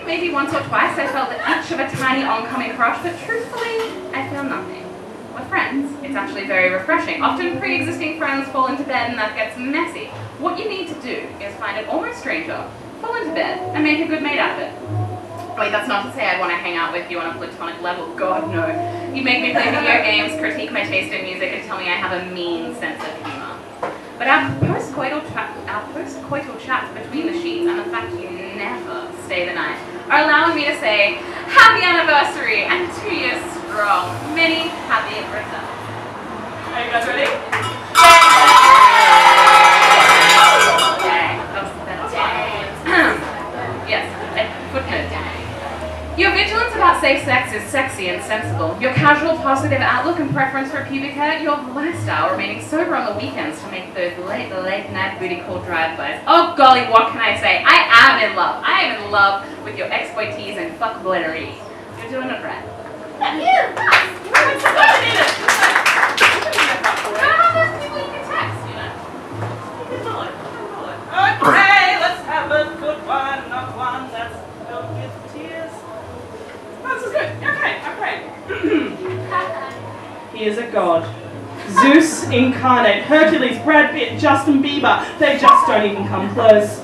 maybe once or twice I felt the itch of a tiny oncoming crush, but truthfully, I feel nothing. With friends, it's actually very refreshing. Often pre-existing friends fall into bed and that gets messy. What you need to do is find an almost stranger, fall into bed, and make a good mate out of it. Wait, that's not to say I'd want to hang out with you on a platonic level. God, no. You'd make me play video games, critique my taste in music, and tell me I have a mean sense of humor. But our post-coital chats between the sheets and the fact you never stay the night are allowing me to say, happy anniversary and 2 years strong. Many happy returns. Are you guys ready? Yes, footnote. Your vigilance about safe sex is sexy and sensible. Your casual positive outlook and preference for pubic hair, your lifestyle remaining sober on the weekends to make those late night booty call drive-bys. Oh golly, what can I say? I am in love. I am in love with your exploitees and fuckboyery. You're doing it right. Thank you! Okay, let's have a good one, not one that's filled with tears. Oh, this is good. Okay. He is a god. Zeus incarnate, Hercules, Brad Pitt, Justin Bieber, they just don't even come close.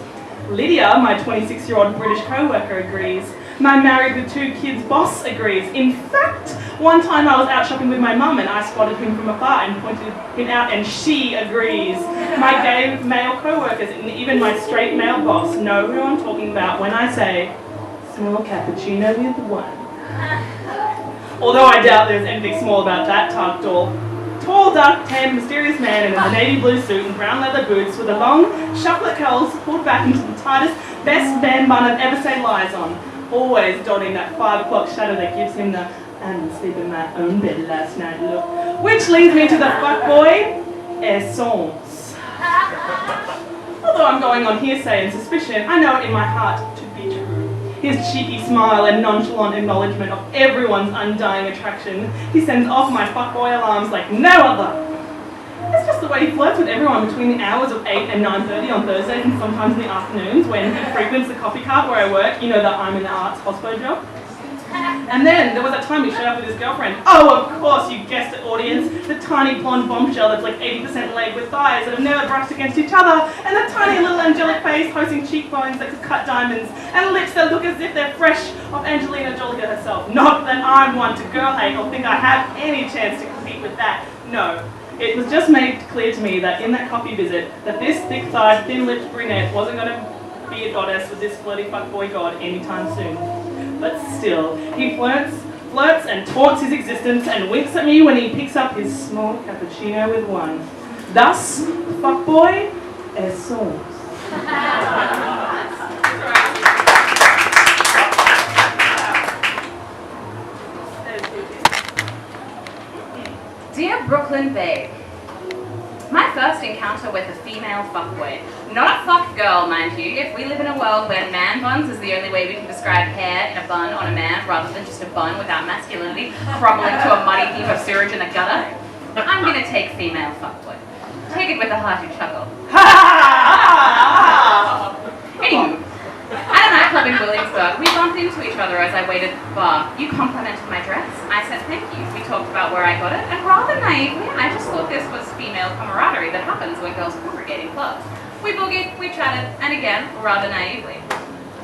Lydia, my 26-year-old British co-worker, agrees. My married with 2 kids boss agrees. In fact, one time I was out shopping with my mum and I spotted him from afar and pointed him out and she agrees. My gay male co-workers and even my straight male boss know who I'm talking about when I say, small cappuccino with 1. Although I doubt there's anything small about that tug doll. Tall, dark, tan, mysterious man in a navy blue suit and brown leather boots with a long, chocolate curls pulled back into the tightest, best man bun I've ever seen lies on. Always donning that 5 o'clock shadow that gives him the I didn't sleep in my own bed last night look. Which leads me to the fuckboy essence. Although I'm going on hearsay and suspicion, I know it in my heart to be true. His cheeky smile and nonchalant acknowledgement of everyone's undying attraction, he sends off my fuckboy alarms like no other. It's just the way he flirts with everyone between the hours of 8 and 9:30 on Thursdays and sometimes in the afternoons when he frequents the coffee cart where I work, you know, the I'm in the arts hospo job. And then there was that time he showed up with his girlfriend. Oh, of course, you guessed it, audience. The tiny blonde bombshell that's like 80% leg with thighs that have never brushed against each other, and the tiny little angelic face hosting cheekbones that could cut diamonds, and lips that look as if they're fresh of Angelina Jolie herself. Not that I'm one to girl hate or think I have any chance to compete with that. No. It was just made clear to me that in that coffee visit, that this thick-thighed, thin-lipped brunette wasn't going to be a goddess with this flirty fuckboy god anytime soon. But still, he flirts and taunts his existence and winks at me when he picks up his small cappuccino with 1. Thus, fuckboy essence. Dear Brooklyn Babe, my first encounter with a female fuckboy. Not a fuck girl, mind you. If we live in a world where man buns is the only way we can describe hair in a bun on a man rather than just a bun without masculinity crumbling to a muddy heap of sewage in the gutter, I'm gonna take female fuckboy. Take it with a hearty chuckle. Anywho, at a nightclub in Williamsburg, we bumped into each other as I waited at the bar. You complimented my dress. I said thank you. We talked about where I got it, and rather naively, I just thought this was female camaraderie that happens when girls congregate in clubs. We boogied, we chatted, and again, rather naively.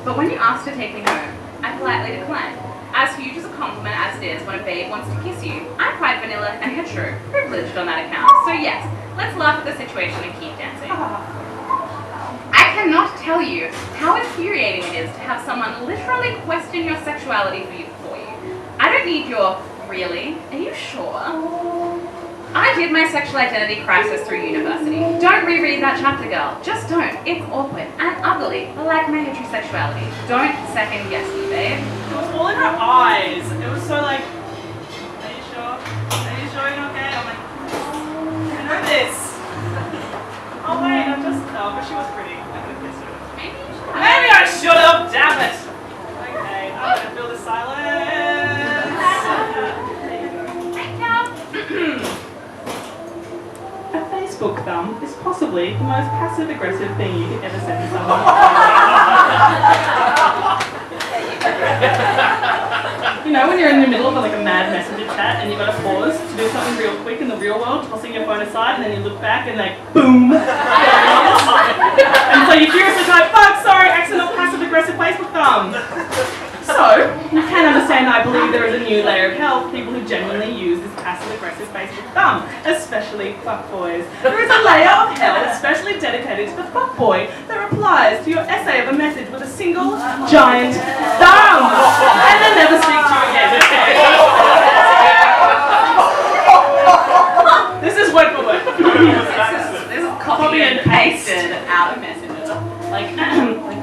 But when you asked to take me home, I politely declined. As huge as a compliment as it is when a babe wants to kiss you, I'm quite vanilla and hetero, privileged on that account. So yes, let's laugh at the situation and keep dancing. I cannot tell you how infuriating it is to have someone literally question your sexuality for you. I don't need your, really? Are you sure? I did my sexual identity crisis through university. Don't reread that chapter, girl. Just don't. It's awkward and ugly, like my heterosexuality. Don't second guess me, babe. It was all in her eyes. It was so like, are you sure? Are you sure you're okay? I'm like, I know this. Oh wait, but she was pretty. I could have kissed her. Maybe I should have, damn it! Okay, I'm gonna feel the silence. A Facebook thumb is possibly the most passive-aggressive thing you could ever send to someone. know when you're in the middle of like a mad messenger chat and you've got to pause to do something real quick in the real world, tossing your phone aside, and then you look back and like, boom! And so you furiously type, fuck, sorry, accidental passive-aggressive Facebook thumb. So, you can understand, I believe there is a new layer of hell for people who genuinely use this passive-aggressive Facebook thumb, especially fuckboys. There is a layer of hell especially dedicated to the fuckboy that replies to your essay of a message with a single, giant thumb, and then never speak to you again. This is word for word. This is copy and pasted out of Messenger. Like,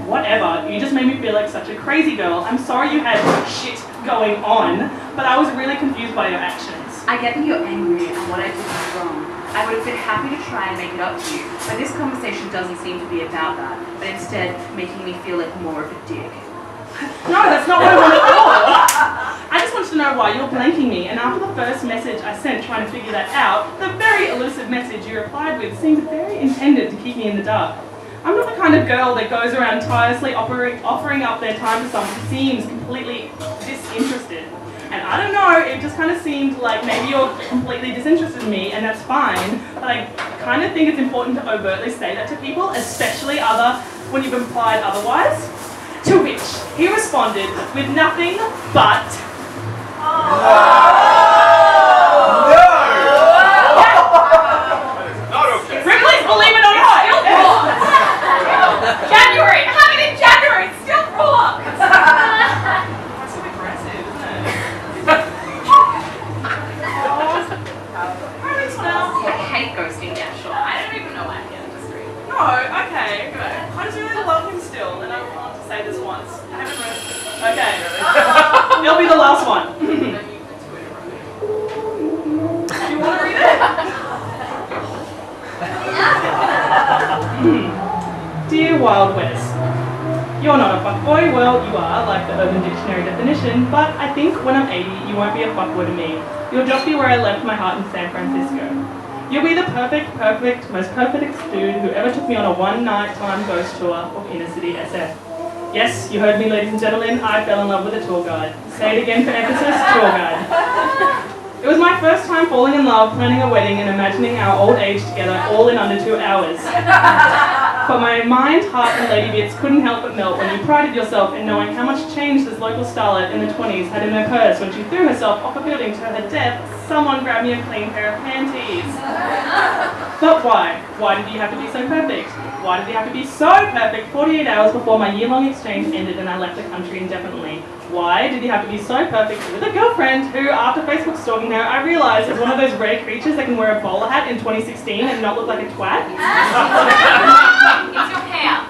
whatever. You just made me feel like such a crazy girl. I'm sorry you had shit going on, but I was really confused by your actions. I get that you're angry and what I did was wrong. I would have been happy to try and make it up to you, but this conversation doesn't seem to be about that, but instead making me feel like more of a dick. No, that's not what I wanted at all. I just wanted to know why you're blanking me, and after the first message I sent trying to figure that out, the very elusive message you replied with seemed very intended to keep me in the dark. I'm not the kind of girl that goes around tirelessly offering up their time to someone who seems completely disinterested. And I don't know, it just kind of seemed like maybe you're completely disinterested in me, and that's fine, but I kind of think it's important to overtly say that to people, especially when you've implied otherwise. To which he responded with nothing but... Ripley's Believe It or Not! January! It happened in January! It's still wrong! That's so aggressive, isn't it? I hate ghosting, yeah, sure. I don't even know why I'm getting discreet. No, okay, good. I just really love him still, and I want to say this once. I haven't read it. Okay. It'll be the last one. Do you want to read it? Dear Wild West, you're not a fuckboy. Well, you are, like the Urban Dictionary definition, but I think when I'm 80, you won't be a fuckboy to me. You'll just be where I left my heart in San Francisco. You'll be the most perfect dude who ever took me on a one-night time ghost tour of inner city SF. Yes, you heard me, ladies and gentlemen, I fell in love with a tour guide. Say it again for emphasis, tour guide. It was my first time falling in love, planning a wedding and imagining our old age together all in under 2 hours. But my mind, heart and lady bits couldn't help but melt when you prided yourself in knowing how much change this local starlet in the 20s had in her purse when she threw herself off a building to her death. Someone grabbed me a clean pair of panties. But why? Why did you have to be so perfect? Why did you have to be so perfect 48 hours before my year-long exchange ended and I left the country indefinitely? Why did you have to be so perfect with a girlfriend who, after Facebook stalking her, I realised is one of those rare creatures that can wear a bowler hat in 2016 and not look like a twat? It's your hair.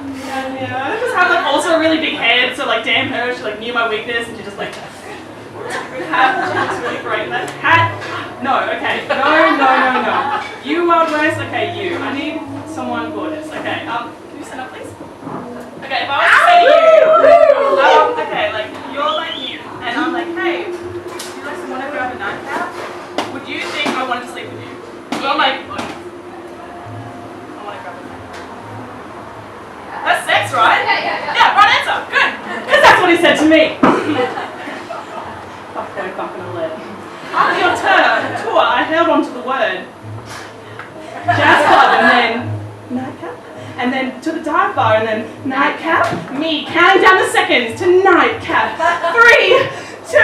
Yeah, I just have like also a really big head, so like damn her, she like knew my weakness and she just like hat. She looks really great in that hat. No, okay, no. You Wild West, okay, you. I need someone gorgeous. Okay, can you stand up please? Okay, if I was to say to you, okay, like you're like you, and I'm like, hey, would you like want to grab a nightcap? Would you think I wanted to sleep with you? So I'm like, I want to grab a nightcap. That's sex, right? Yeah, right answer. Good. Because that's what he said to me. Fuckboy fucking alert. After your tour, I held on to the word jazz club and then nightcap. And then to the dive bar and then nightcap. Me counting down the seconds to nightcap. 3, 2,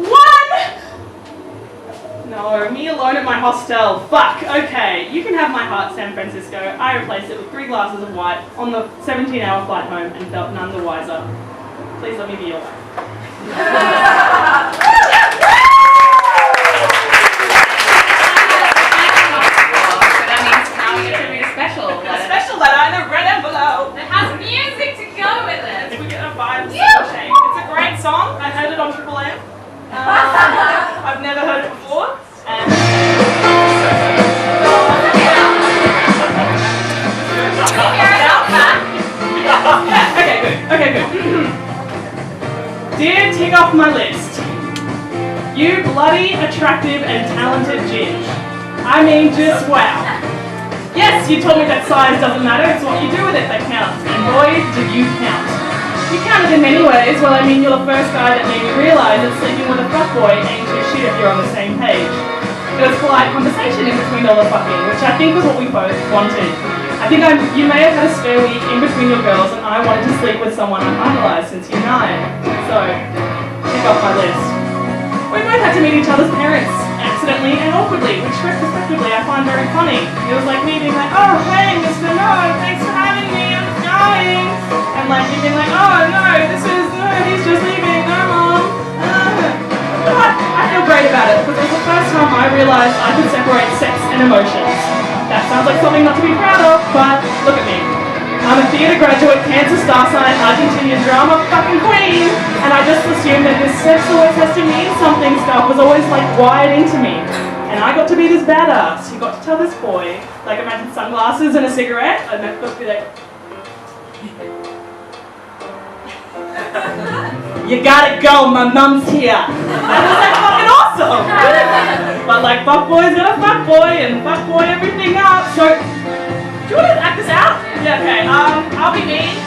1. No, me alone at my hostel. Fuck. Okay, you can have my heart, San Francisco. I replaced it with 3 glasses of white on the 17-hour flight home and felt none the wiser. Please let me be your wife. Special letter in a red envelope. It has music to go with it. If we get a vibe, it's a shame. It's a great song. I heard it on Triple M. I've never heard it before. And okay, good. Dear tick off my list. You bloody attractive and talented ginge. I mean, just wow. Yes, you told me that size doesn't matter, it's what you do with it that counts, and boy, did you count. You counted in many ways. Well, I mean, you're the first guy that made me realise that sleeping with a fuckboy ain't too shit if you're on the same page. It was polite conversation in between all the fucking, which I think was what we both wanted. I think you may have had a spare week in between your girls, and I wanted to sleep with someone I've idolized since year 9. So, check off my list. We both had to meet each other's parents, accidentally and awkwardly, which retrospectively I find very funny. It was like me being like, oh, hey, Mr. No, thanks for having me, I'm going. And like me being like, oh, no, he's just leaving, no, Mom. But I feel great about it, because it was the first time I realised I could separate sex and emotions. That sounds like something not to be proud of, but look at me. I'm a theatre graduate, Cancer star sign, Argentinian drama fucking queen, and I just assumed that this sex always has to mean something stuff was always like wired into me. And I got to be this badass who got to tell this boy, like imagine sunglasses and a cigarette, and that got to be like, you gotta go, my mum's here. That was like fucking awesome. But like fuckboy's gonna fuckboy and fuckboy everything up. So, do you want to act this out? Yeah, okay. I'll be mean.